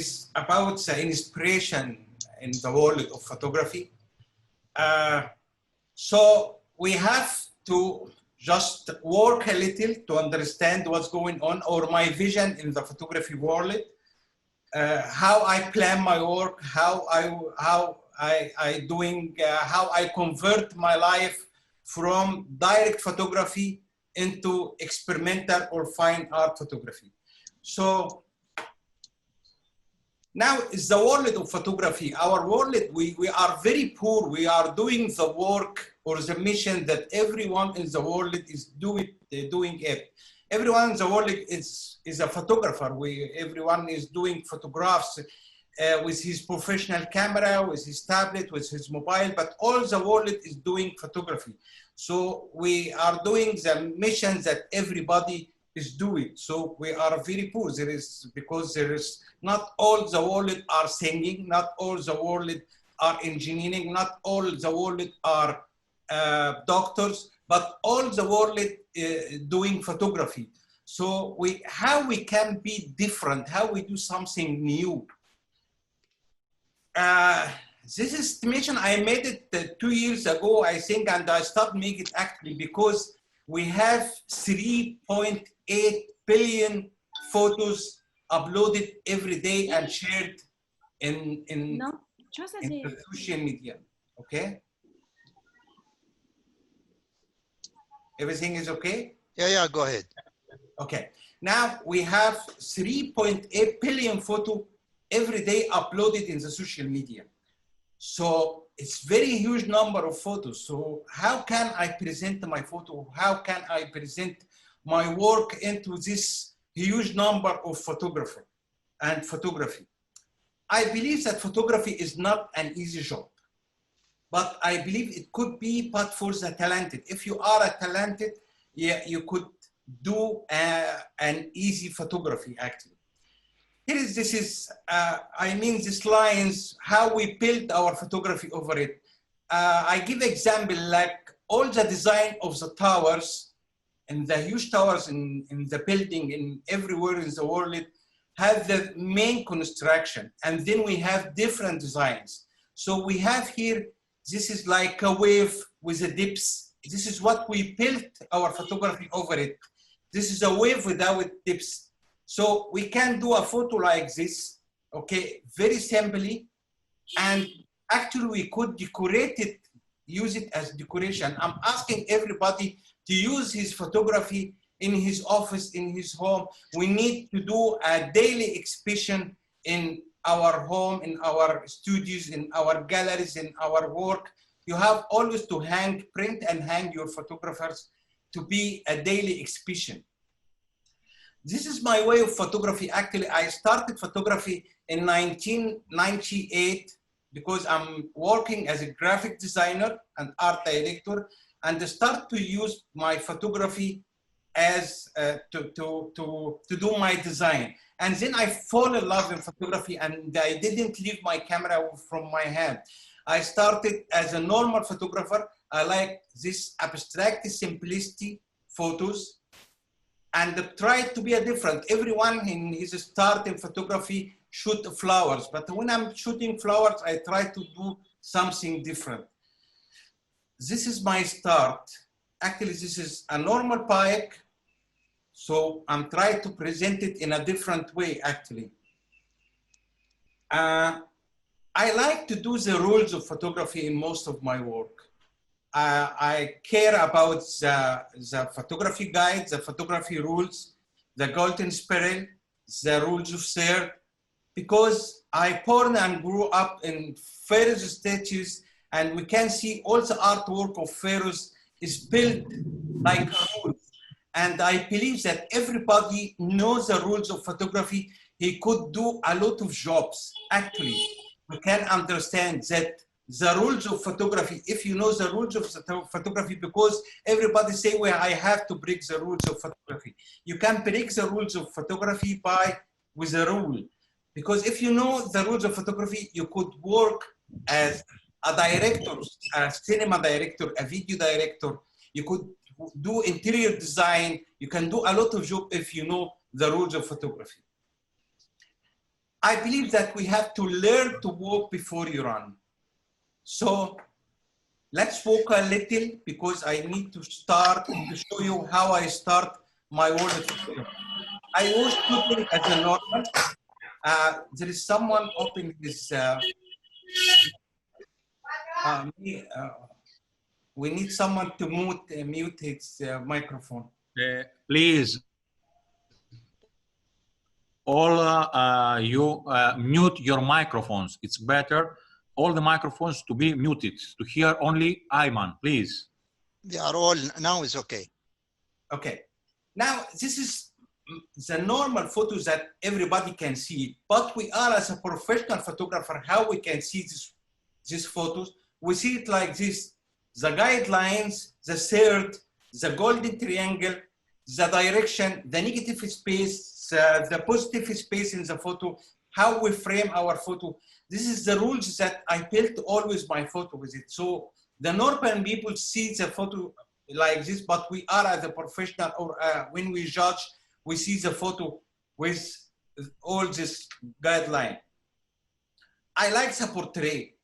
is about the inspiration in the world of photography. So we have to just work a little to understand what's going on, or my vision in the photography world, how I plan my work, how I convert my life from direct photography into experimental or fine art photography. So now is the world of photography. Our world, we are very poor. We are doing the work or the mission that everyone in the world is doing it. Everyone in the world is a photographer. Everyone is doing photographs with his professional camera, with his tablet, with his mobile, but all the world is doing photography. So we are doing the missions that everybody is doing. So we are very poor. Because there is not all the world are singing, not all the world are engineering, not all the world are doctors, but all the world doing photography. So how we can be different, how we do something new. This estimation, I made it 2 years ago, I think, and I stopped making it actually because we have 3.8 billion photos uploaded every day and shared in the social media. Okay? Everything is okay? Yeah, go ahead. Okay. Now we have 3.8 billion photos every day uploaded in the social media. So it's very huge number of photos. So how can I present my photo? How can I present my work into this huge number of photography? I believe that photography is not an easy job, but I believe it could be, but for the talented. If you are a talented, yeah, you could do an easy photography actually. These lines, how we built our photography over it. I give example like all the design of the towers and the huge towers in the building in everywhere in the world have the main construction. And then we have different designs. So we have here, this is like a wave with the dips. This is what we built our photography over it. This is a wave without dips. So we can do a photo like this, okay, very simply, and actually we could decorate it, use it as decoration. I'm asking everybody to use his photography in his office, in his home. We need to do a daily exhibition in our home, in our studios, in our galleries, in our work. You have always to print and hang your photographers to be a daily exhibition. This is my way of photography. Actually, I started photography in 1998 because I'm working as a graphic designer and art director, and I start to use my photography as to do my design. And then I fall in love with photography, and I didn't leave my camera from my hand. I started as a normal photographer. I like this abstract simplicity photos, and tried to be a different. Everyone in his start in photography shoot flowers, but when I'm shooting flowers, I try to do something different. This is my start. Actually, this is a normal bike, so I'm trying to present it in a different way, actually. I like to do the rules of photography in most of my work. I care about the photography guide, the photography rules, the golden spiral, the rules of third, because I born and grew up in Pharaoh's statues, and we can see all the artwork of pharaohs is built like rules. And I believe that everybody knows the rules of photography. He could do a lot of jobs. Actually, we can understand that the rules of photography, if you know the rules of photography, because everybody say, well, I have to break the rules of photography. You can break the rules of photography with a rule. Because if you know the rules of photography, you could work as a director, a cinema director, a video director. You could do interior design. You can do a lot of jobs if you know the rules of photography. I believe that we have to learn to walk before you run. So let's walk a little, because I need to start to show you how I start my world of photography. I was shooting as a normal. There is someone opening his, we need someone to mute his microphone. Please, all you mute your microphones. It's better all the microphones to be muted, to hear only Ayman, please. They are all, now is okay. Okay. Now, this is the normal photos that everybody can see, but we are, as a professional photographer, how we can see these photos. We see it like this: the guidelines, the third, the golden triangle, the direction, the negative space, the positive space in the photo, how we frame our photo. This is the rules that I built always my photo with it. So the normal people see the photo like this, but we are, as a professional, or when we judge, we see the photo with all this guideline. I like the portrait.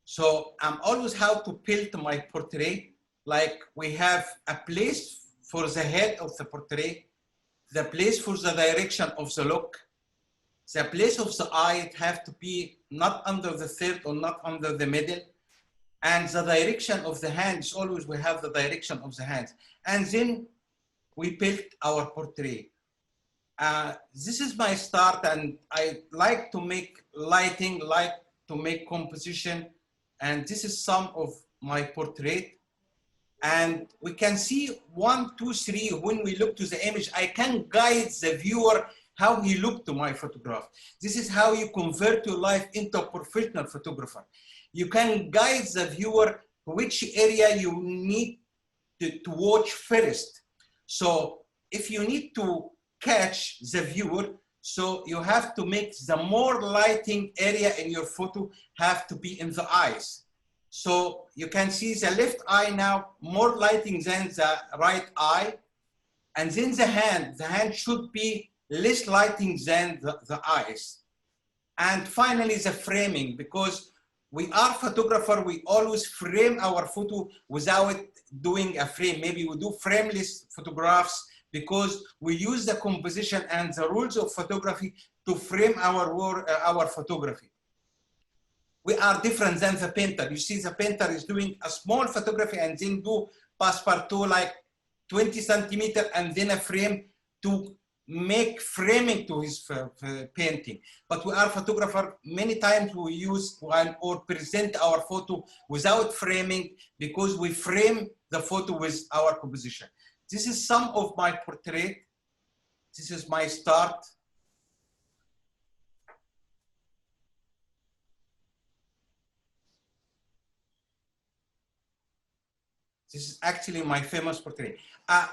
So I'm always how to build my portrait. Like, we have a place for the head of the portrait, the place for the direction of the look, the place of the eye. It have to be not under the third or not under the middle. And the direction of the hands, always we have the direction of the hands. And then we built our portrait. This is my start, and I like to make lighting, like to make composition. And this is some of my portrait. And we can see 1, 2, 3. When we look to the image, I can guide the viewer how he looked to my photograph. This is how you convert your life into a professional photographer. You can guide the viewer which area you need to watch first. So if you need to catch the viewer, so you have to make the more lighting area in your photo have to be in the eyes. So you can see the left eye now, more lighting than the right eye. And then the hand should be less lighting than the eyes. And finally, the framing, because we are photographer, we always frame our photo without doing a frame. Maybe we do frameless photographs because we use the composition and the rules of photography to frame our photography. We are different than the painter. You see, the painter is doing a small photography and then do passepartout like 20 centimeters and then a frame to make framing to his painting. But we are photographer, many times we use or present our photo without framing, because we frame the photo with our composition. This is some of my portrait. This is my start. This is actually my famous portrait.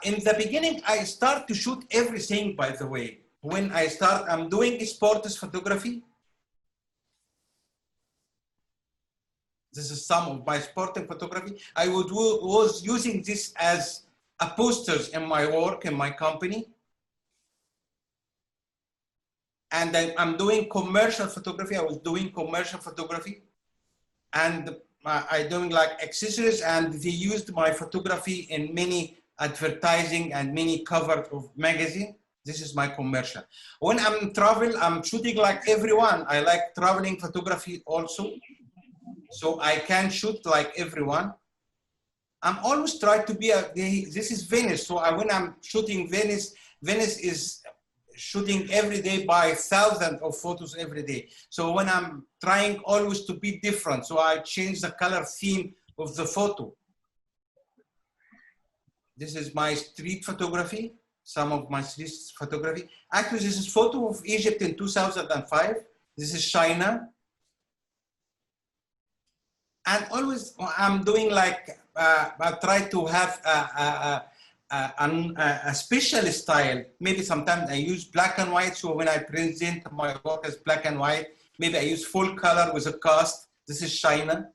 In the beginning, I start to shoot everything, by the way. When I start, I'm doing sports photography. This is some of my sporting photography. I was using this as a posters in my work, in my company. And I'm doing commercial photography. I was doing commercial photography. And I doing like accessories, and they used my photography in many advertising and many covers of magazine. This is my commercial. When I'm travel, I'm shooting like everyone. I like traveling photography also. So I can shoot like everyone. I'm always trying to be this is Venice. So when I'm shooting Venice, Venice is shooting every day by thousands of photos every day. So when I'm trying always to be different, so I change the color theme of the photo. This is my street photography, some of my street photography. Actually, this is photo of Egypt in 2005. This is China. And always I'm doing like, I try to have a special style. Maybe sometimes I use black and white. So when I present my work as black and white, maybe I use full color with a cast. This is China.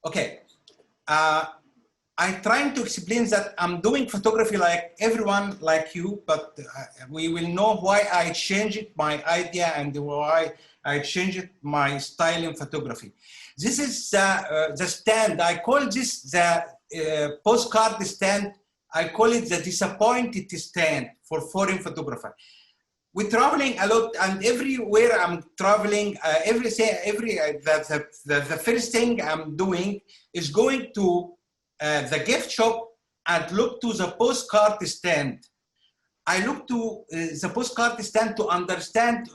Okay. I'm trying to explain that I'm doing photography like everyone like you, but we will know why I changed my idea and why I changed my style in photography. This is the stand. I call this the postcard stand. I call it the disappointed stand for foreign photographer. We're traveling a lot, and everywhere I'm traveling, the first thing I'm doing is going to the gift shop and look to the postcard stand. I look to the postcard stand to understand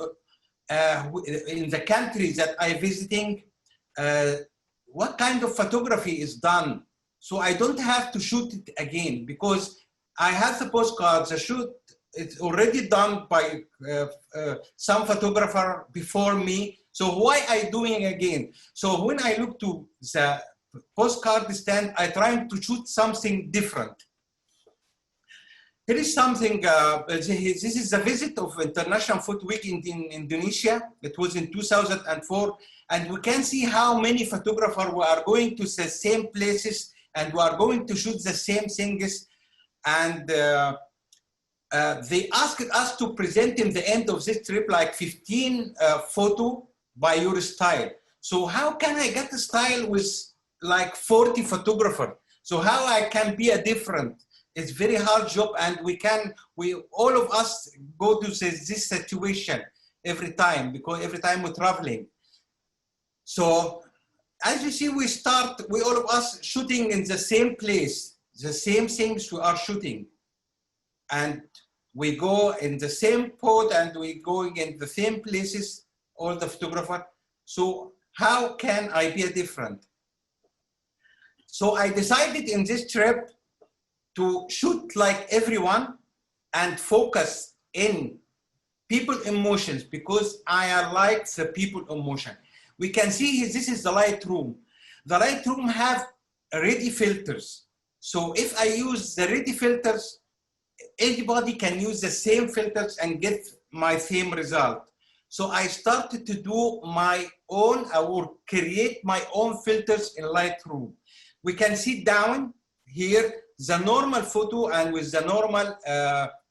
in the countries that I'm visiting what kind of photography is done. So I don't have to shoot it again because I have the postcards, the shoot, it's already done by some photographer before me. So why I doing again? So when I look to the postcard stand, I trying to shoot something different. Here is something, this is the visit of International Photo Week in Indonesia. It was in 2004. And we can see how many photographers are going to the same places and we are going to shoot the same things. And they asked us to present in the end of this trip like 15 photo by your style. So how can I get a style with like 40 photographers? So how I can be a different? It's very hard job, and all of us go to this situation every time because every time we're traveling. So as you see, we all of us shooting in the same place, the same things we are shooting. And we go in the same port and we going in the same places, all the photographer. So how can I be different? So I decided in this trip to shoot like everyone and focus in people emotions because I like the people emotion. We can see this is the Lightroom. The Lightroom have ready filters. So if I use the ready filters, anybody can use the same filters and get my same result. So I started to do my own, I will create my own filters in Lightroom. We can see down here the normal photo and with the normal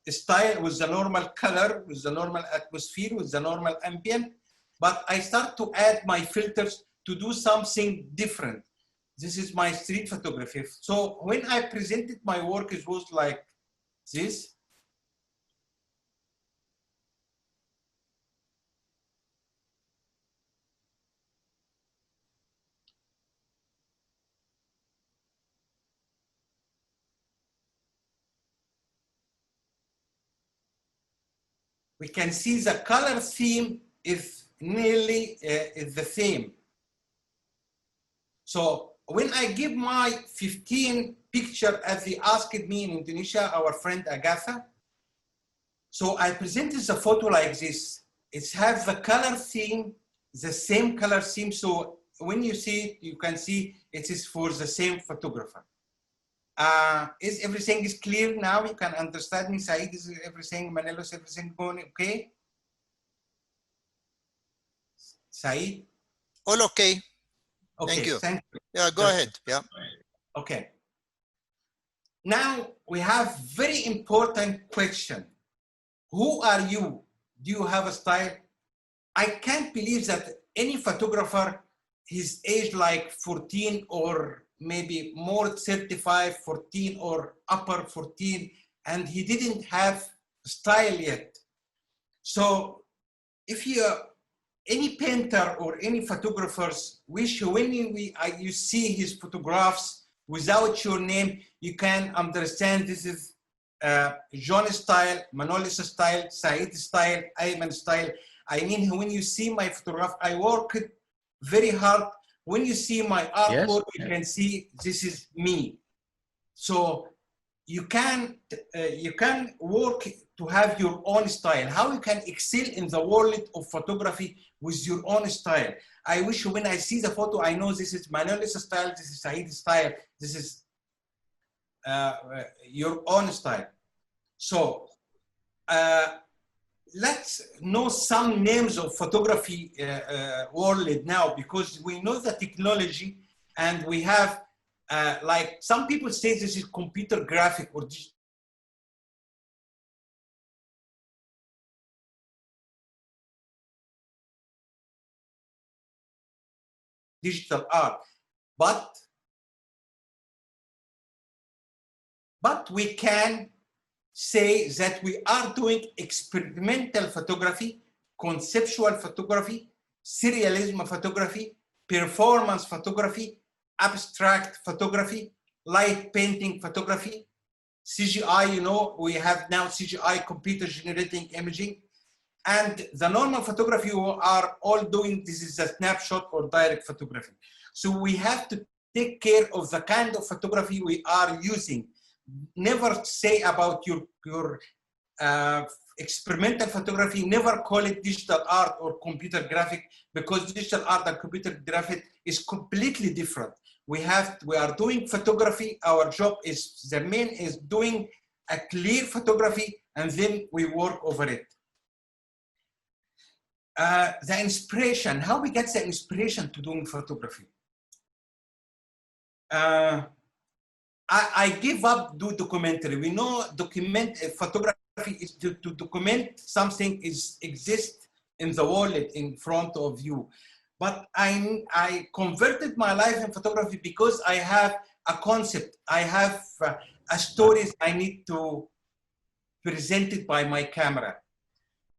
style, with the normal color, with the normal atmosphere, with the normal ambient. But I start to add my filters to do something different. This is my street photography. So when I presented my work, it was like this. We can see the color theme is nearly the same. So when I give my 15 picture as they asked me in Indonesia, our friend Agatha, so I presented the photo like this. It has the color theme, the same color theme. So when you see it, you can see it is for the same photographer. Is everything is clear now? You can understand me, Said, is everything, Manelos, everything going okay? Said? All okay. Okay, Thank you. Thank you. Yeah, go ahead. Yeah. Okay. Now we have very important question. Who are you? Do you have a style? I can't believe that any photographer, his age like 14 or maybe more 35, 14 or upper 14, and he didn't have style yet. So if you, any painter or any photographers wish when you see his photographs without your name, you can understand this is John style, Manolis style, Said style, Ayman style. I mean, when you see my photograph, I worked very hard. When you see my artwork, you can see this is me. So you can work to have your own style. How you can excel in the world of photography with your own style. I wish when I see the photo, I know this is Manolis style, this is Said style, this is your own style. So let's know some names of photography world now, because we know the technology and we have like some people say this is computer graphic or digital art, but we can say that we are doing experimental photography, conceptual photography, serialism photography, performance photography, abstract photography, light painting photography, CGI, you know, we have now CGI, computer generating imaging, and the normal photography we are all doing, this is a snapshot or direct photography. So we have to take care of the kind of photography we are using. Never say about your experimental photography, never call it digital art or computer graphic, because digital art and computer graphic is completely different. We are doing photography. Our job is, the main is doing a clear photography, and then we work over it. The inspiration, how we get the inspiration to doing photography. I give up do documentary. We know photography is to document something exists in the world in front of you. But I converted my life in photography because I have a concept. I have a stories I need to present it by my camera.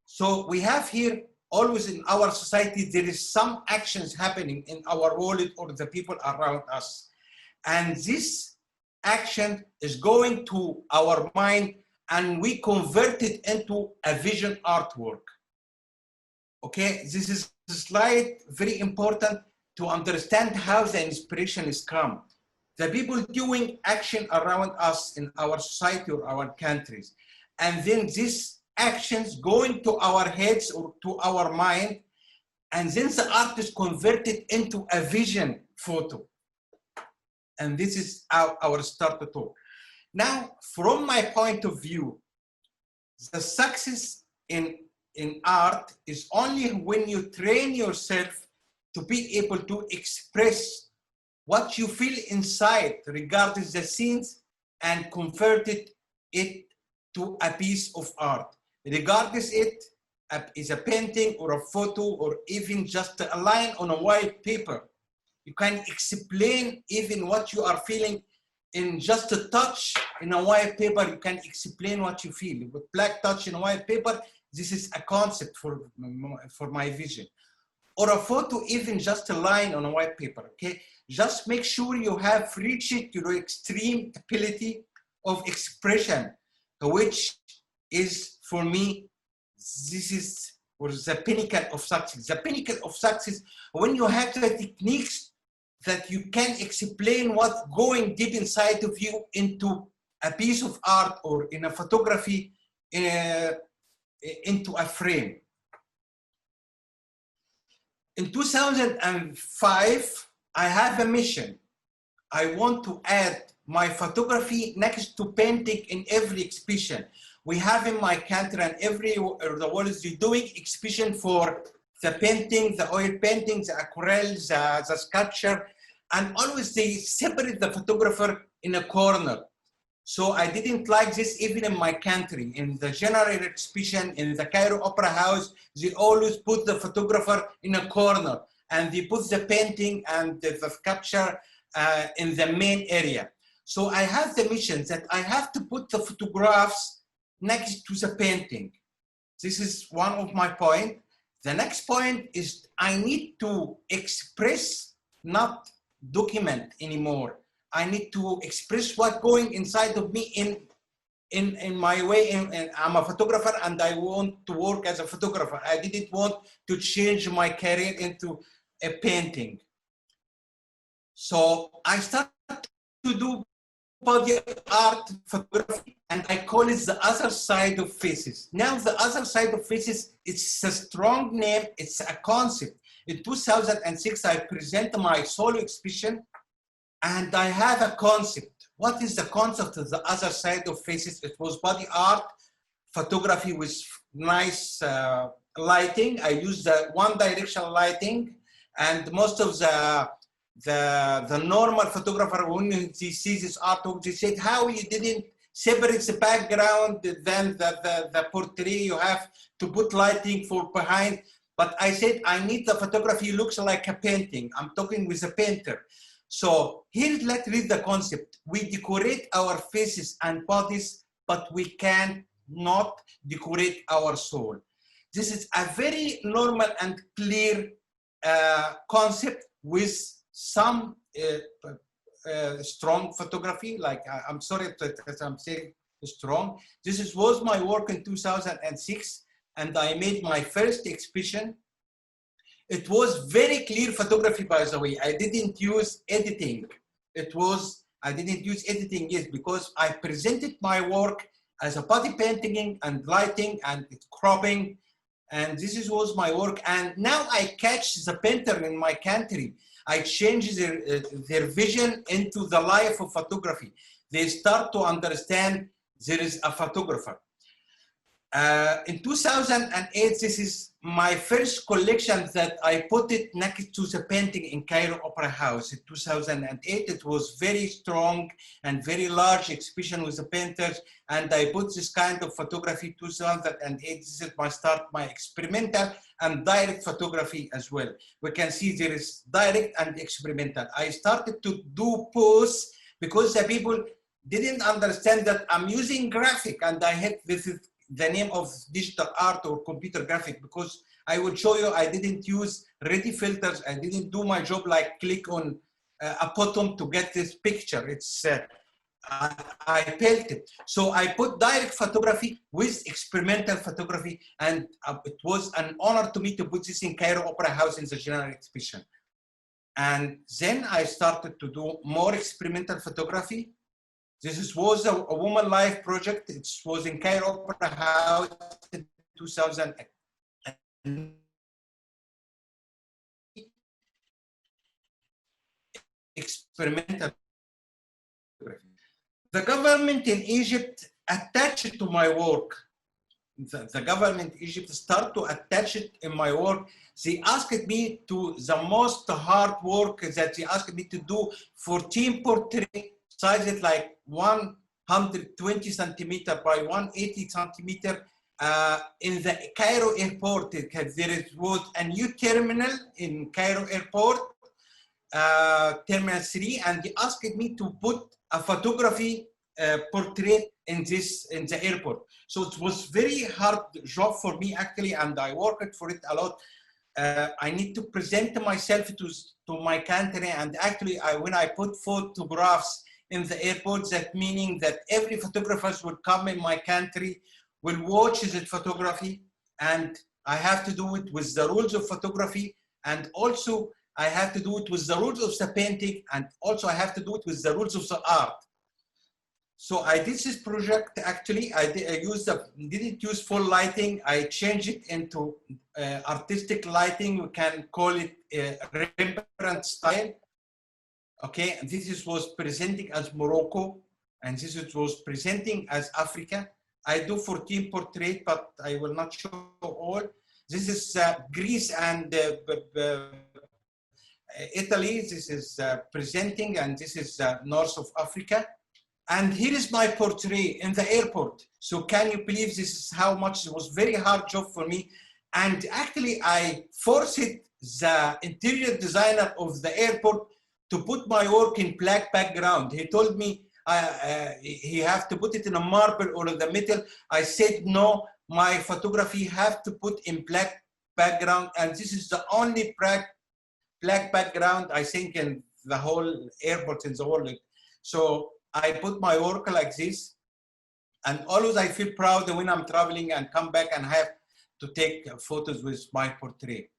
So we have here, always in our society, there is some actions happening in our world or the people around us. And this action is going to our mind, and we convert it into a vision artwork. Okay, this is a slide very important to understand how the inspiration is come. The people doing action around us in our society or our countries. And then these actions going to our heads or to our mind, and then the art is converted into a vision photo. And this is our start to talk. Now, from my point of view, the success in art is only when you train yourself to be able to express what you feel inside regarding the scenes and convert it to a piece of art. Regardless it is a painting or a photo or even just a line on a white paper. You can explain even what you are feeling in just a touch in a white paper. You can explain what you feel. With black touch in a white paper, this is a concept for my vision. Or a photo, even just a line on a white paper, okay? Just make sure you have reached your extreme ability of expression, which is, for me, this is the pinnacle of success. The pinnacle of success, when you have the techniques that you can explain what's going deep inside of you into a piece of art or in a photography, into a frame. In 2005, I have a mission. I want to add my photography next to painting in every exhibition. We have in my country and the world is doing exhibition for the painting, the oil paintings, the aquarels, the sculpture, and always they separate the photographer in a corner. So I didn't like this even in my country. In the general exhibition, in the Cairo Opera House, they always put the photographer in a corner, and they put the painting and the sculpture in the main area. So I have the mission that I have to put the photographs next to the painting. This is one of my points. The next point is I need to express, not document anymore. I need to express what's going inside of me in my way. I'm a photographer and I want to work as a photographer. I didn't want to change my career into a painting. So I started to do body art photography, and I call it the other side of faces. Now the other side of faces, it's a strong name, it's a concept. In 2006, I present my solo exhibition, and I have a concept. What is the concept of the other side of faces? It was body art, photography with nice lighting. I used the one directional lighting, and most of the the normal photographer, when he sees this artwork, they said, how you didn't separate the background, then the portrait, you have to put lighting for behind. But I said, I need the photography looks like a painting. I'm talking with a painter. So here, let's read the concept. We decorate our faces and bodies, but we can not decorate our soul. This is a very normal and clear concept with some strong photography. Like, I'm sorry that I'm saying strong. This was my work in 2006, and I made my first exhibition. It was very clear photography, by the way. I didn't use editing. I didn't use editing, yes, because I presented my work as a body painting and lighting and cropping. And this was my work. And now I catch the painter in my country. I change their vision into the life of photography. They start to understand there is a photographer. In 2008, this is my first collection that I put it next to the painting in Cairo Opera House. In 2008, it was very strong and very large exhibition with the painters. And I put this kind of photography 2008. This is my start, my experimental and direct photography as well. We can see there is direct and experimental. I started to do pose because the people didn't understand that I'm using graphic, and I had this is the name of digital art or computer graphic, because I will show you I didn't use ready filters. I didn't do my job like click on a button to get this picture. It's I built it. So I put direct photography with experimental photography, and it was an honor to me to put this in Cairo Opera House in the general exhibition. And then I started to do more experimental photography. This was a woman life project. It was in Cairo Opera House in 2000. Experimental. The government in Egypt attached to my work. The government in Egypt started to attach it in my work. They asked me to the most hard work that they asked me to do 14 portraits, sized like 120 centimeter by 180 centimeter in the Cairo airport. There was a new terminal in Cairo airport, Terminal 3, and they asked me to put a photography portrait in the airport. So it was very hard job for me actually, and I worked for it a lot. I need to present myself to my country, and actually when I put photographs in the airport, that meaning that every photographers will come in my country, will watch the photography, and I have to do it with the rules of photography, and also I have to do it with the rules of the painting, and also I have to do it with the rules of the art. So I did this project actually. I didn't use full lighting. I changed it into artistic lighting. We can call it Rembrandt style. Okay, and this was presenting as Morocco, and this was presenting as Africa. I do 14 portraits, but I will not show all. This is Greece and Italy. This is presenting, and this is north of Africa. And here is my portrait in the airport. So can you believe this is how much it was very hard job for me. And actually I forced the interior designer of the airport to put my work in black background. He told me he have to put it in a marble or in the metal. I said, no, my photography have to put in black background. And this is the only black background, I think, in the whole airport in the world. So I put my work like this, and always I feel proud when I'm traveling and come back and have to take photos with my portrait.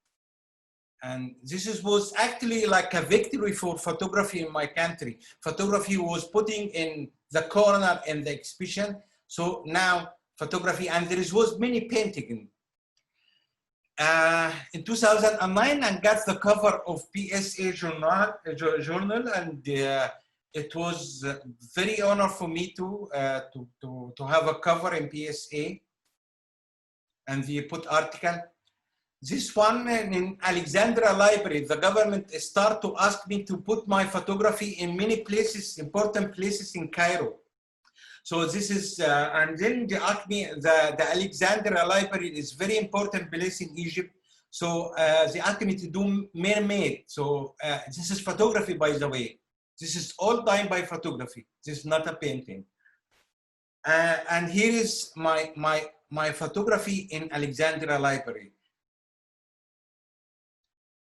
And this was actually like a victory for photography in my country. Photography was putting in the corner in the exhibition. So now photography, and there was many painting. In 2009, I got the cover of PSA journal, and it was very honor for me to have a cover in PSA, and they put article. This one in Alexandria Library, the government start to ask me to put my photography in many places, important places in Cairo. So this is, and then they asked me, the Alexandria Library is very important place in Egypt. So they asked me to do mermaid. So this is photography, by the way. This is all done by photography. This is not a painting. And here is my photography in Alexandria Library.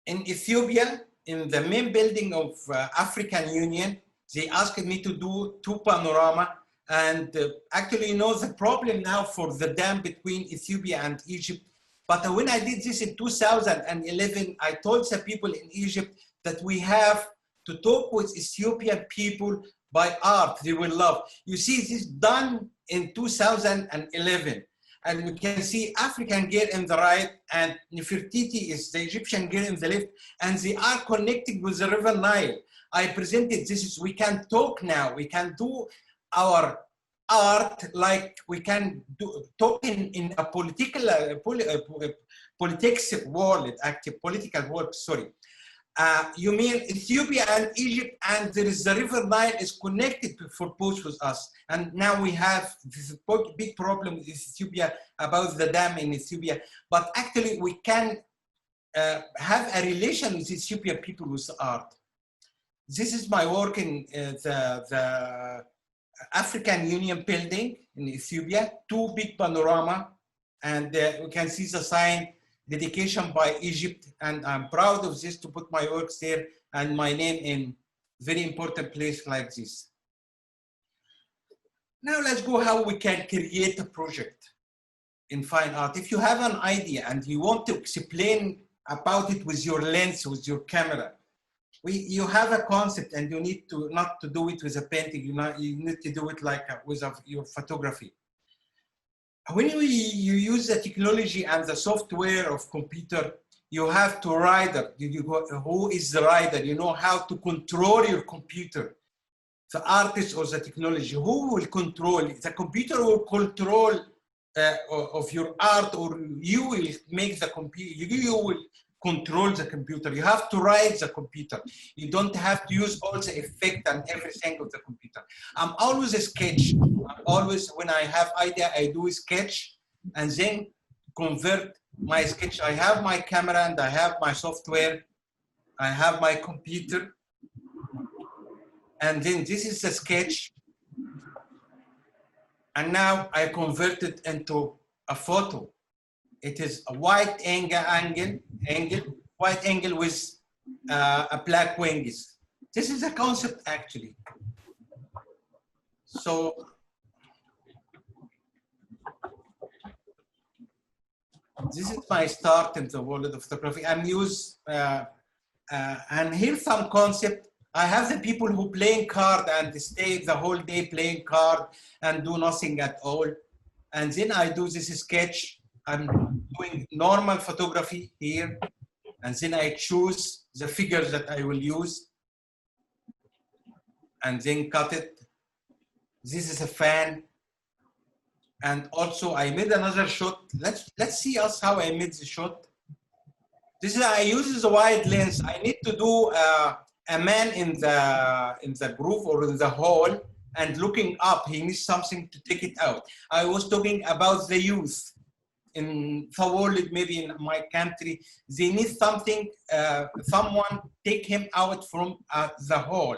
In Ethiopia, in the main building of African Union, they asked me to do 2 panorama. And actually, you know, the problem now for the dam between Ethiopia and Egypt. But when I did this in 2011, I told the people in Egypt that we have to talk with Ethiopian people by art, they will love. You see this done in 2011. And we can see African girl in the right and Nefertiti is the Egyptian girl in the left, and they are connected with the River Nile. I presented this is, we can talk now, we can do our art like we can do talk in a political politics world, active political world, sorry. You mean Ethiopia and Egypt, and there is the River Nile is connected for both with us. And now we have this big problem with Ethiopia about the dam in Ethiopia. But actually we can have a relation with Ethiopian people with art. This is my work in the African Union building in Ethiopia, 2 big panorama. And we can see the sign, dedication by Egypt, and I'm proud of this to put my works there and my name in very important place like this. Now let's go how we can create a project in fine art. If you have an idea and you want to explain about it with your lens, with your camera, you have a concept and you need to not to do it with a painting, you need to do it like with your photography. When you use the technology and the software of computer, you have to rider. Who is the rider? You know how to control your computer. The artist or the technology, who will control? The computer will control of your art, or you will make the computer, you will control the computer. You have to write the computer. You don't have to use all the effect and everything of the computer. I'm always a sketch. Always when I have idea, I do a sketch and then convert my sketch. I have my camera and I have my software. I have my computer. And then this is the sketch. And now I convert it into a photo. It is a wide angle, wide angle with a black wings. This is a concept actually. So this is my start in the world of photography. I'm used, and here's some concept. I have the people who playing card and stay the whole day playing card and do nothing at all. And then I do this sketch. I'm doing normal photography here. And then I choose the figures that I will use. And then cut it. This is a fan. And also I made another shot. Let's see us how I made the shot. This is, I use the wide lens. I need to do a man in the groove or in the hall and looking up. He needs something to take it out. I was talking about the youth in the world, maybe in my country. They need something, someone take him out from the hall.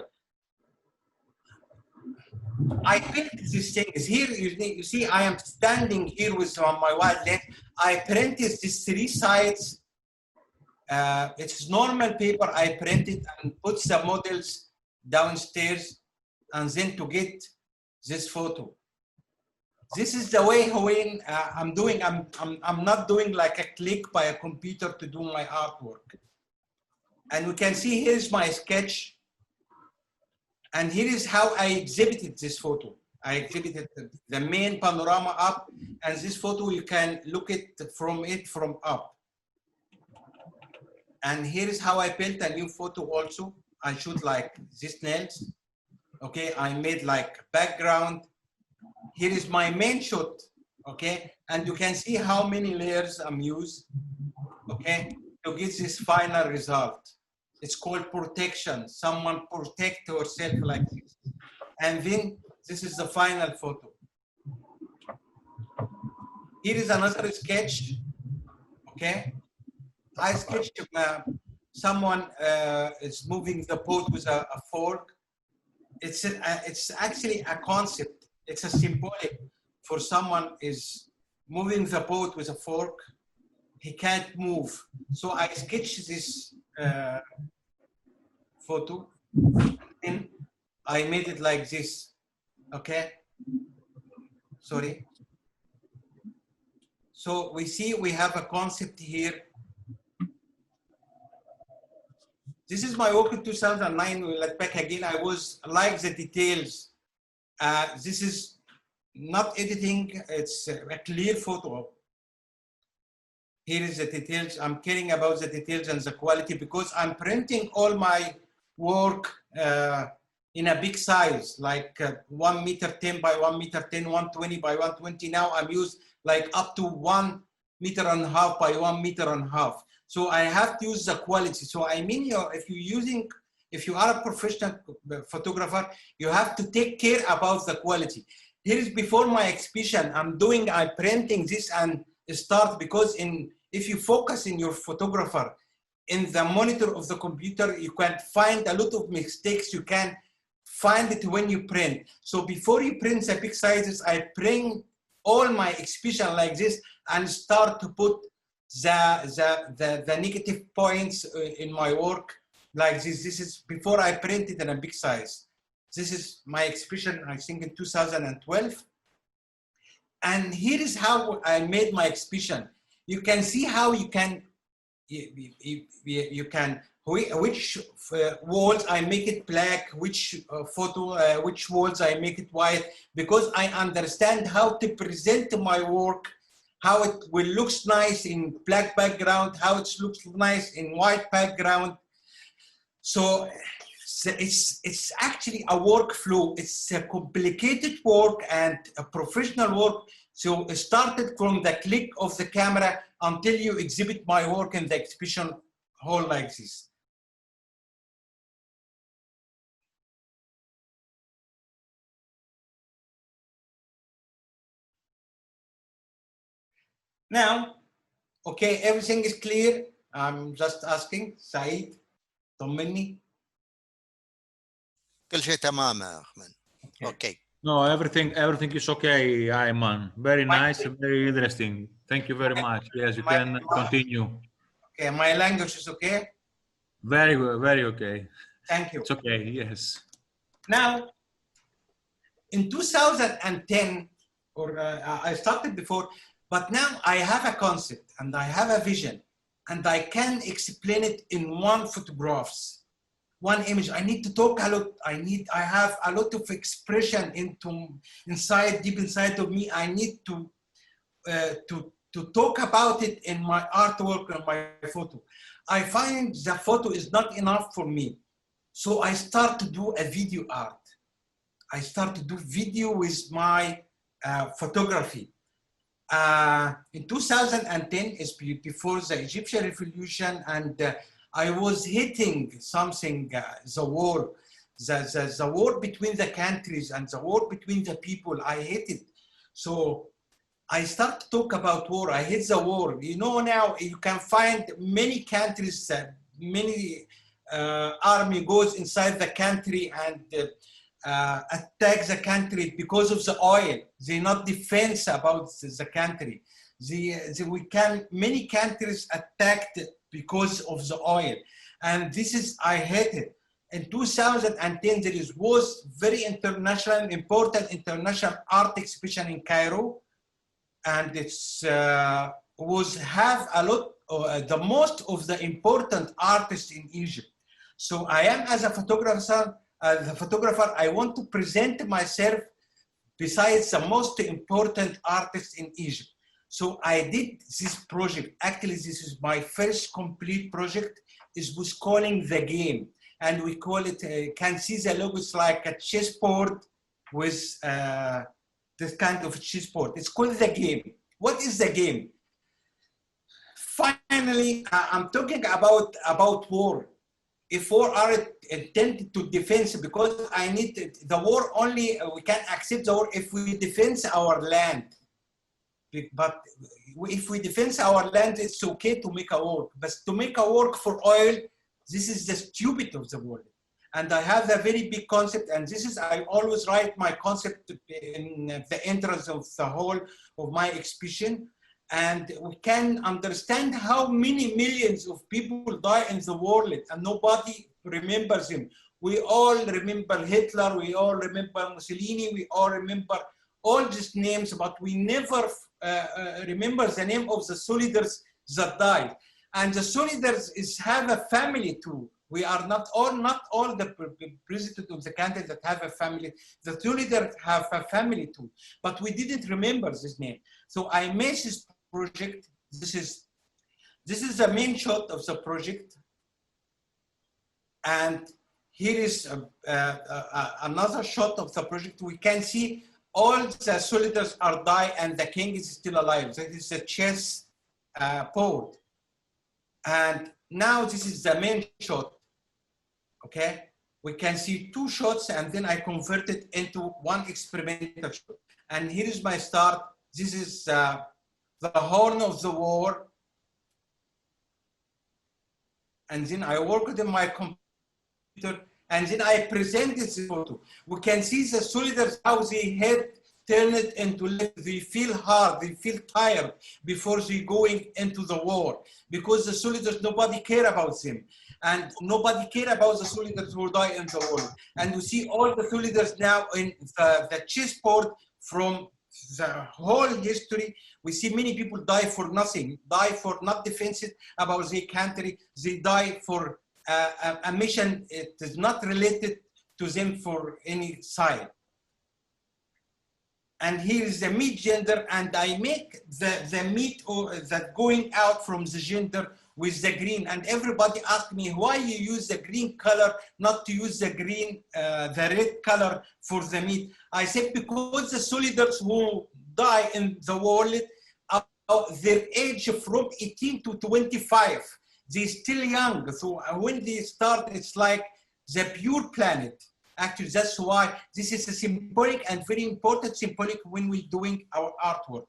I built these things. Here, you see, I am standing here with my wide lens. I printed these 3 sides. It's normal paper. I printed and put the models downstairs, and then to get this photo. This is the way when I'm doing. I'm not doing like a click by a computer to do my artwork. And we can see here's my sketch. And here is how I exhibited this photo. I exhibited the main panorama up, and this photo you can look at from up. And here is how I built a new photo also. I shoot like this nails. Okay, I made like background. Here is my main shot. Okay, and you can see how many layers I'm used. okay, to get this final result. It's called protection. Someone protect herself like this. And then this is the final photo. Here is another sketch, okay? I sketched someone is moving the boat with a fork. It's actually a concept. It's a symbolic for someone is moving the boat with a fork. He can't move. So I sketched this photo and I made it like this, okay? Sorry. So we see we have a concept here. This is my work in 2009. We'll let back again. I was like the details. This is not editing. It's a clear photo. Here is the details. I'm caring about the details and the quality because I'm printing all my work in a big size, like 1 meter 10 by 1 meter 10, 120 by 120. Now I'm used like up to 1.5 meters by 1.5 meters. So I have to use the quality. So I mean, if you are a professional photographer, you have to take care about the quality. Here is before my exhibition. I'm printing this and start because if you focus in your photographer in the monitor of the computer, you can find a lot of mistakes. You can find it when you print. So before you print the big sizes, I print all my exhibition like this and start to put the negative points in my work like this. This is before I print it in a big size. This is my exhibition, I think in 2012. And here is how I made my exhibition. You can see how you can which walls I make it black, which which walls I make it white, because I understand how to present my work, how it will looks nice in black background, how it looks nice in white background. So it's actually a workflow. It's a complicated work and a professional work. So it started from the click of the camera until you exhibit my work in the exhibition hall like this. Now, okay, everything is clear. I'm just asking, Saeed, طمني. كل شيء تمام يا أحمد. Okay. No, everything is okay, Ayman. Very nice, very interesting. Thank you very much. Yes, you can continue. Okay, my language is okay? Very good, very okay. Thank you. It's okay, yes. Now, in 2010, or I started before, but now I have a concept and I have a vision and I can explain it in one photographs. One image. I need to talk a lot. I have a lot of expression deep inside of me. I need to talk about it in my artwork and my photo. I find the photo is not enough for me. So I start to do a video art. I start to do video with my photography. In 2010, is before the Egyptian Revolution, and I was hitting something, the war between the countries and the war between the people. I hate it. So I start to talk about war. I hate the war. You know, now you can find many countries, many army goes inside the country and attack the country because of the oil. They not defense about the country. Many countries attacked because of the oil. And this is, I hate it. In 2010, there was very important international art exhibition in Cairo. And it's have a lot, the most of the important artists in Egypt. So I am as a photographer, I want to present myself besides the most important artists in Egypt. So I did this project. Actually, this is my first complete project. It was calling The Game. And we call it, can see the logo, it's like a chessboard with this kind of chessboard. It's called The Game. What is The Game? finally, I'm talking about war. If war are intended to defense, because I need the war only, we can accept the war if we defend our land. But if we defend our land, it's okay to make a war. But to make a war for oil, this is the stupid of the world. And I have a very big concept, and this is, I always write my concept in the entrance of the hall of my exhibition. And we can understand how many millions of people die in the world and nobody remembers him. We all remember Hitler, we all remember Mussolini, we all remember all these names, but we never remember the name of the soldiers that died. And the soldiers have a family too. We are not all the president of the country that have a family. The soldiers have a family too, but we didn't remember this name. So I made this project. This is the main shot of the project, and here is another shot of the project. We can see all the soldiers are died and the king is still alive. That is a chess board. And now this is the main shot. Okay, we can see two shots, and then I convert it into one experimental shot. And here is my start. This is the horn of the war. And then I work with my computer, and then I present this photo. We can see the soldiers, how they head turn it into left. They feel hard, they feel tired before they going into the war, because the soldiers, nobody care about them. And nobody care about the soldiers who die in the war. And we see all the soldiers now in the chessboard from the whole history. We see many people die for nothing, die for not defensive about their country. They die for a mission. It is not related to them for any side. And here is the meat gender, and I make the meat or that going out from the gender with the green. And everybody asked me why you use the green color, not to use the green, the red color for the meat. I said because the soldiers who die in the world, their age from 18 to 25, they're still young. So when they start, it's like the pure planet. Actually, that's why this is a symbolic and very important symbolic when we're doing our artwork.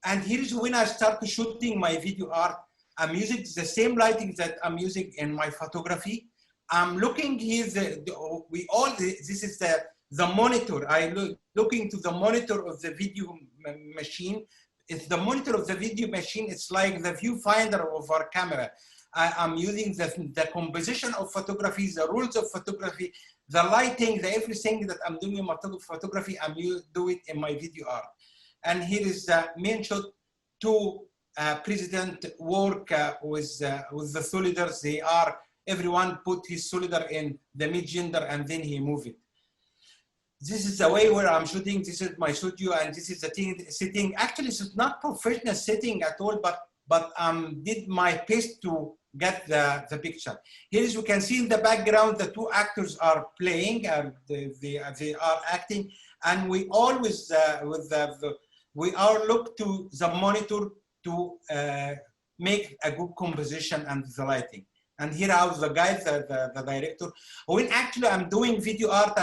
And here's when I start shooting my video art. I'm using the same lighting that I'm using in my photography. I'm looking here, this is the monitor. Looking to the monitor of the video machine. It's the monitor of the video machine. It's like the viewfinder of our camera. I'm using the composition of photography, the rules of photography, the lighting, everything that I'm doing in my photography, I'm doing in my video art. And here is the main shot. Two president work with the soldiers. They are, everyone put his soldier in the mid gender and then he move it. This is the way where I'm shooting. This is my studio, and this is the thing setting. Actually, it's not professional setting at all, but did my best to get the picture. Here is, you can see in the background, the two actors are playing, they are acting, and we always, we all look to the monitor to make a good composition and the lighting. And here I was the guy, the director. When actually I'm doing video art,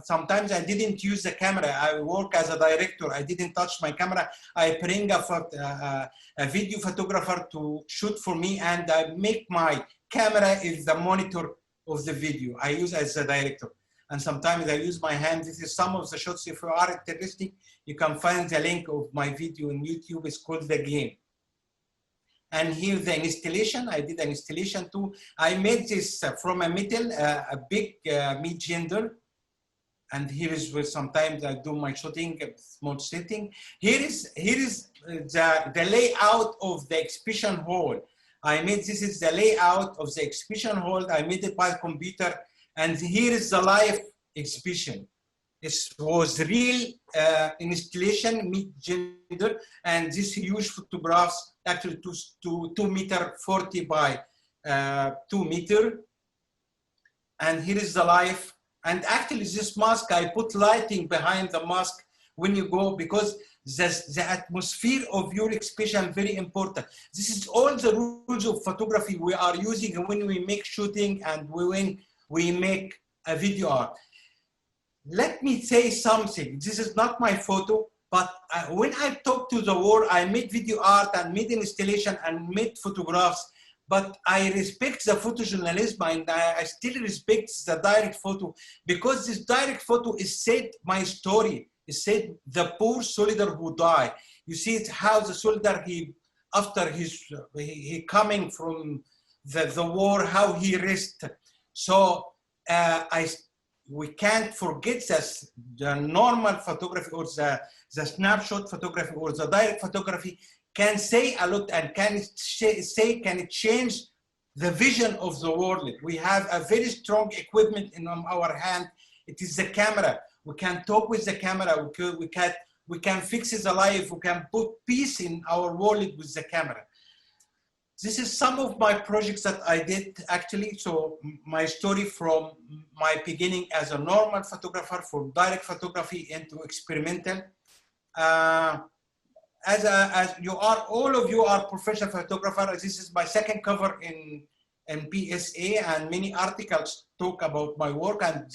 sometimes I didn't use the camera. I work as a director. I didn't touch my camera. I bring a video photographer to shoot for me, and I make my camera is the monitor of the video. I use as a director. And sometimes I use my hand. This is some of the shots. If you are interested, you can find the link of my video on YouTube. It's called The Game. And here the installation, I did an installation too. I made this from a metal, a big meat gender. And here is where sometimes I do my shooting, small setting. Here is the layout of the exhibition hall. I made, this is the layout of the exhibition hall. I made it by computer. And here is the live exhibition. It was real installation, meat gender, and this huge photographs, actually 2 meter 40 by 2 meter. And here is the live. And actually this mask, I put lighting behind the mask when you go, because the atmosphere of your expression very important. This is all the rules of photography we are using when we make shooting and when we make a video art. Let me say something. This is not my photo, but when I talk to the world, I made video art and made installation and made photographs, but I respect the photojournalism and I still respect the direct photo, because this direct photo is said my story. It said the poor soldier who died. You see it how the soldier, after he coming from the war, how he rested. So we can't forget this, the normal photography or the snapshot photography or the direct photography can say a lot and can it change the vision of the world. We have a very strong equipment in our hand. It is the camera. We can talk with the camera. We can fix the life. We can put peace in our world with the camera. This is some of my projects that I did actually. So my story from my beginning as a normal photographer, from direct photography into experimental. As you are, all of you are professional photographers. This is my second cover in PSA, and many articles talk about my work. And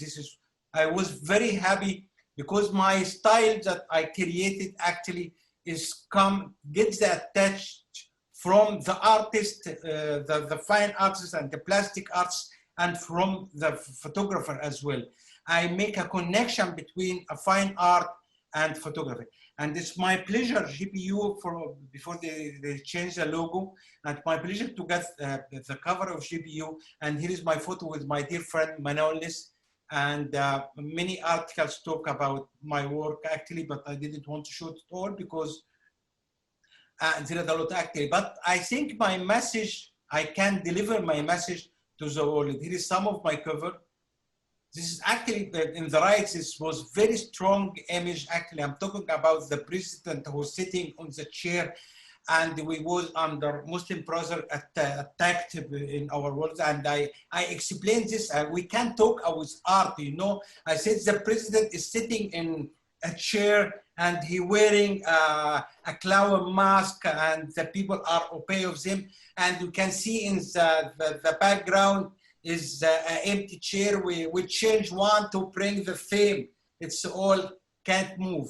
I was very happy because my style that I created actually gets attached from the artist, the fine artists and the plastic arts, and from the photographer as well. I make a connection between a fine art and photography. And it's my pleasure, GPU, before they change the logo, and my pleasure to get the cover of GPU. And here is my photo with my dear friend Manolis. And many articles talk about my work actually, but I didn't want to show it all because there is a lot actually. But I think my message, I can deliver my message to the world. Here is some of my cover. This is actually, in the right, this was very strong image. Actually, I'm talking about the president who was sitting on the chair, and we was under Muslim brother attacked in our world. And I explained this. We can't talk with art, you know. I said the president is sitting in a chair and he wearing a clown mask, and the people are obey of them. And you can see in the background is an empty chair. We change one to bring the theme. It's all can't move.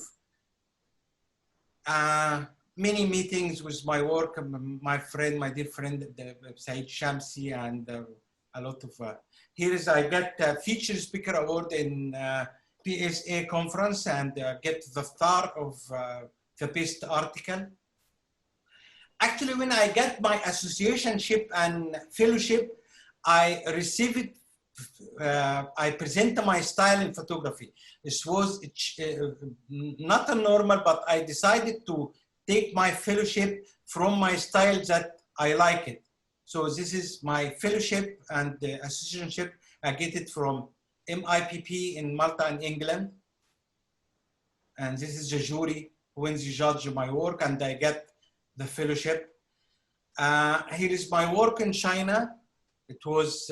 Many meetings with my work, my friend, my dear friend, Said Shamsi, and a lot of, here is I got a feature speaker award in PSA conference and get the star of the best article. Actually, when I got my associationship and fellowship, I received it, I present my style in photography. This was not a normal, but I decided to take my fellowship from my style that I like it. So this is my fellowship and the associationship. I get it from MIPP in Malta and England. And this is the jury when they judge my work, and I get the fellowship. Here is my work in China. It was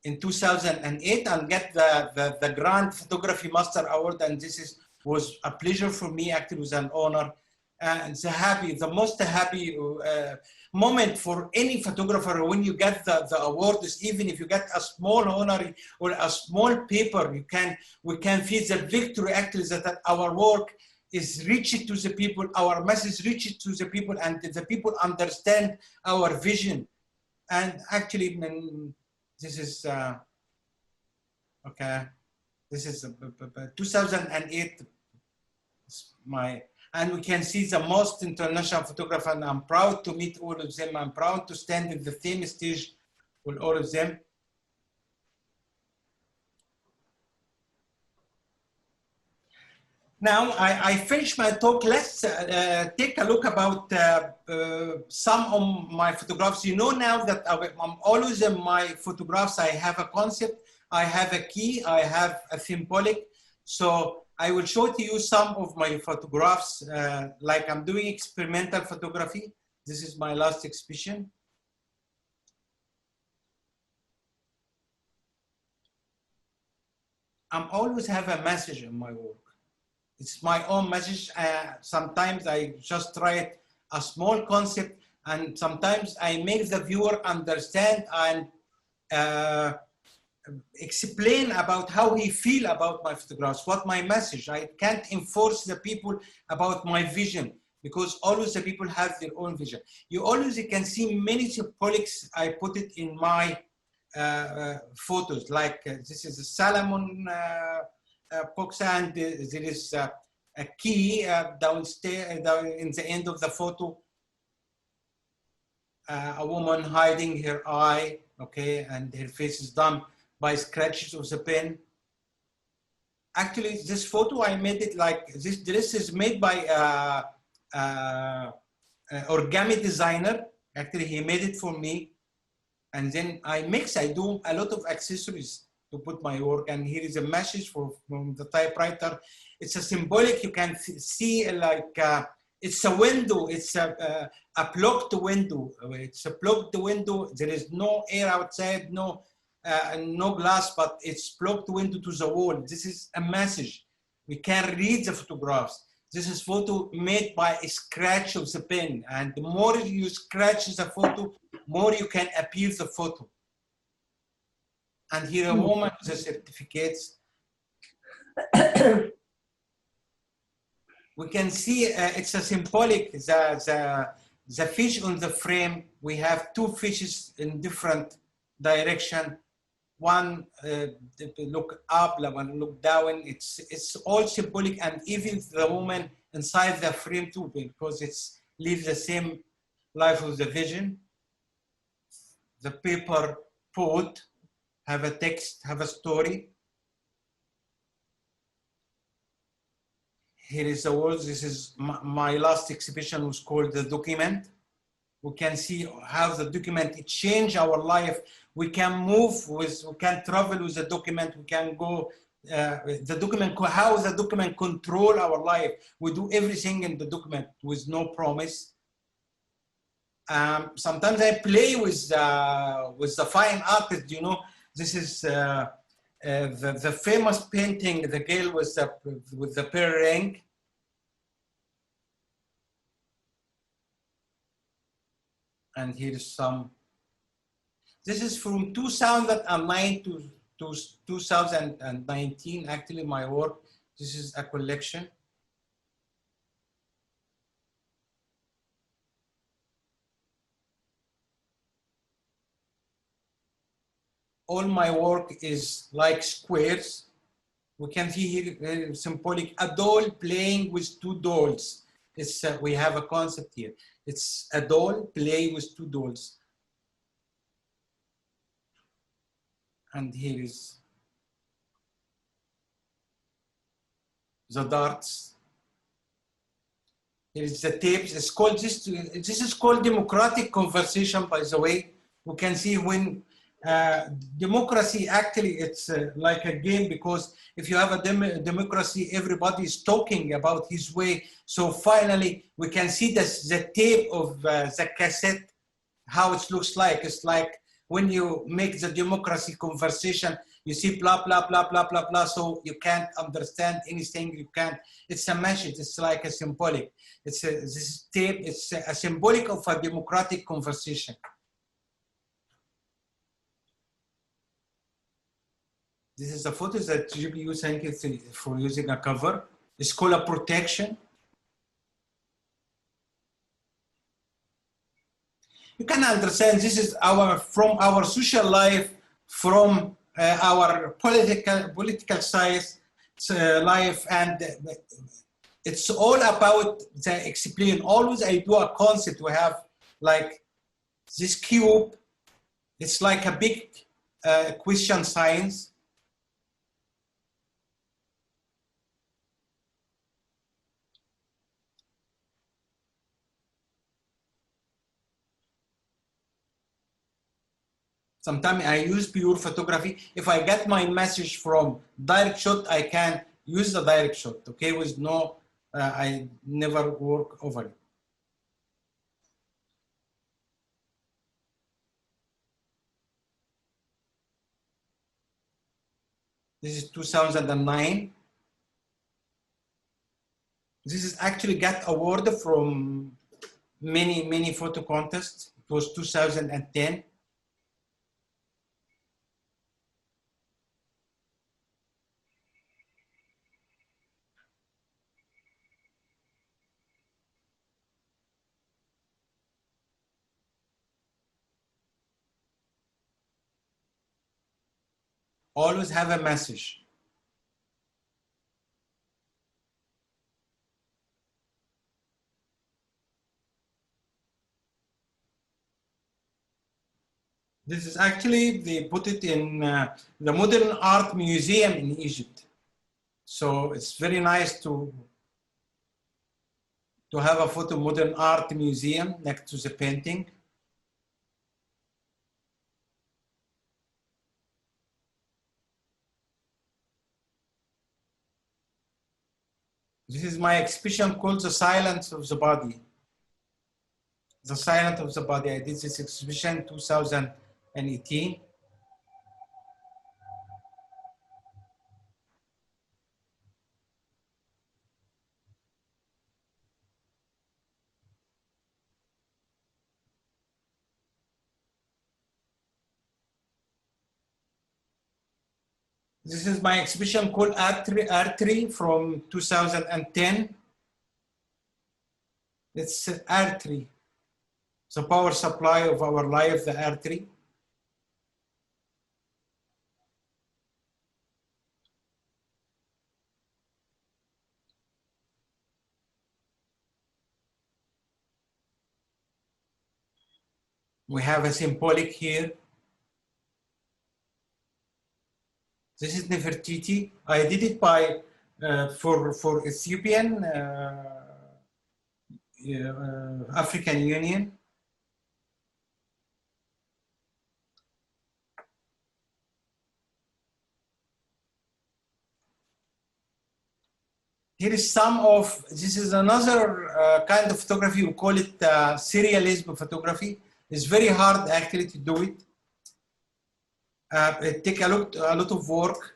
in 2008, and get the Grand Photography Master Award. And this was a pleasure for me. Actually, it was an honor. And the most happy moment for any photographer when you get the award is, even if you get a small honor or a small paper, we can feel the victory actually that our work is reached to the people, our message reaches to the people, and the people understand our vision. And actually, this is okay. This is 2008. And we can see the most international photographer, and I'm proud to meet all of them. I'm proud to stand in the same stage with all of them. Now, I finished my talk. Let's take a look about some of my photographs. You know now that I'm always in my photographs, I have a concept, I have a key, I have a symbolic. So I will show to you some of my photographs, like I'm doing experimental photography. This is my last exhibition. I'm always have a message in my work. It's my own message. Sometimes I just write a small concept, and sometimes I make the viewer understand and explain about how he feel about my photographs, what my message. I can't enforce the people about my vision, because always the people have their own vision. You can see many symbolics. I put it in my photos, like this is a Salomon box, and there is a key downstairs, down in the end of the photo. A woman hiding her eye, okay, and her face is done by scratches of the pen. Actually, this photo, I made it like this dress is made by origami designer. Actually, he made it for me. And then I do a lot of accessories to put my work. And here is a message from the typewriter. It's a symbolic, you can see like, it's a window, it's a blocked window. It's a blocked window. There is no air outside, no glass, but it's blocked window to the wall. This is a message. We can read the photographs. This is photo made by a scratch of the pen. And the more you scratch the photo, more you can appeal the photo. And here a woman with the certificates. We can see it's a symbolic, the fish on the frame. We have two fishes in different direction. One look up, one look down. It's all symbolic, and even the woman inside the frame too, because it's lives the same life of the vision. The paper poet have a text, have a story. Here is the words. This is my last exhibition, was called The Document. We can see how the document, it changed our life. We can move with, we can travel with the document. We can go, the document, how the document control our life. We do everything in the document with no promise. Sometimes I play with the fine artist, you know. This is the famous painting, the girl with the pearl ring. And here's some. This is from 2009 to 2019, actually, my work. This is a collection. All my work is like squares. We can see here symbolic, a doll playing with two dolls. It's, we have a concept here. It's a doll playing with two dolls. And here is the darts. Here is the tapes. It's called this is called democratic conversation, by the way. We can see when democracy, actually, it's like a game, because if you have a democracy, everybody is talking about his way. So finally, we can see the tape of the cassette, how it looks like. It's like when you make the democracy conversation, you see blah, blah, blah, blah, blah, blah. So you can't understand anything. You can't. It's a message. It's like a symbolic. It's this tape. It's a symbolic of a democratic conversation. This is a photo that GPU thank you for using a cover. It's called a protection. You can understand this is from our social life, from our political science life, and it's all about the explain. Always I do a concept. We have like this cube. It's like a big question signs. Sometimes I use pure photography. If I get my message from direct shot, I can use the direct shot, okay, with no, I never work over it. This is 2009. This is actually got award from many photo contests. It was 2010. Always have a message. This is actually, they put it in the Modern Art Museum in Egypt. So it's very nice to have a photo Modern Art Museum next to the painting. This is my exhibition called The Silence of the Body. The Silence of the Body. I did this exhibition in 2018. This is my exhibition called Artery from 2010. It's artery, the power supply of our life, the artery. We have a symbolic here. This is Nefertiti. I did it by for Ethiopian African Union. Here is some of, this is another kind of photography. We call it serialism photography. It's very hard actually to do it. It takes a lot of work.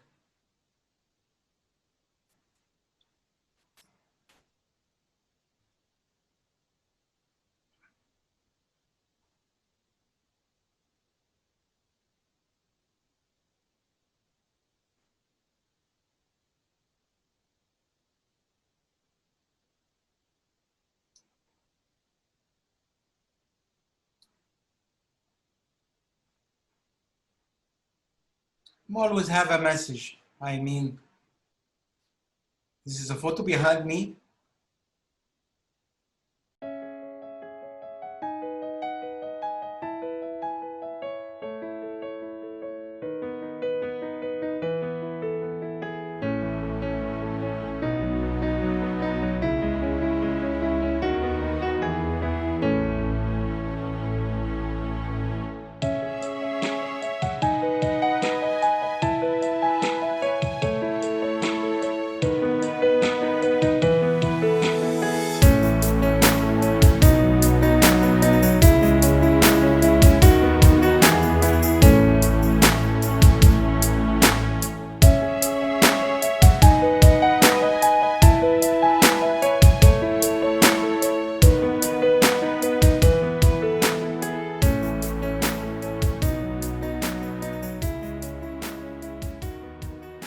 Always have a message. I mean, this is a photo behind me.